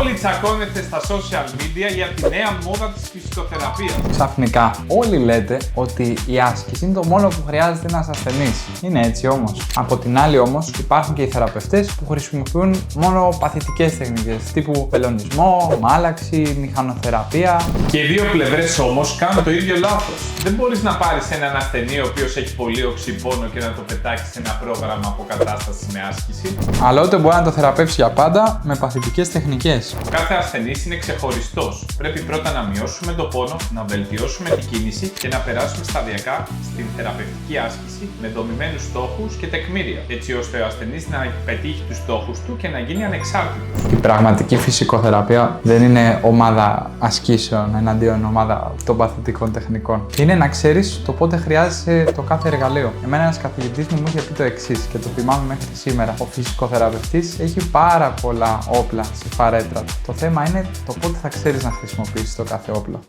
Όλοι τσακώνετε στα social media για τη νέα μόδα της φυσικοθεραπείας. Ξαφνικά, όλοι λέτε ότι η άσκηση είναι το μόνο που χρειάζεται ένας ασθενής. Είναι έτσι όμως. Από την άλλη όμως, υπάρχουν και οι θεραπευτές που χρησιμοποιούν μόνο παθητικές τεχνικές, τύπου πελωνισμό, μάλαξη, μηχανοθεραπεία. Και οι δύο πλευρές όμως κάνουν το ίδιο λάθος. Δεν μπορείς να πάρεις έναν ασθενή ο οποίος έχει πολύ οξυπόνο και να το πετάξεις σε ένα πρόγραμμα αποκατάστασης με άσκηση. Αλλά ούτε μπορεί να το θεραπεύσει για πάντα με παθητικές τεχνικές. Ο κάθε ασθενής είναι ξεχωριστός. Πρέπει πρώτα να μειώσουμε το πόνο, να βελτιώσουμε την κίνηση και να περάσουμε σταδιακά στην θεραπευτική άσκηση με δομημένους στόχους και τεκμήρια, έτσι ώστε ο ασθενής να πετύχει τους στόχους του και να γίνει ανεξάρτητος. Η πραγματική φυσικοθεραπεία δεν είναι ομάδα ασκήσεων εναντίον ομάδα των παθητικών τεχνικών. Είναι να ξέρεις το πότε χρειάζεσαι το κάθε εργαλείο. Εμένα ένας καθηγητής μου είχε πει το εξής και το θυμάμαι μέχρι σήμερα. Ο φυσικοθεραπευτής έχει πάρα πολλά όπλα στη φαρέτρα του. Το θέμα είναι το πότε θα ξέρεις να χρησιμοποιήσεις το κάθε όπλο.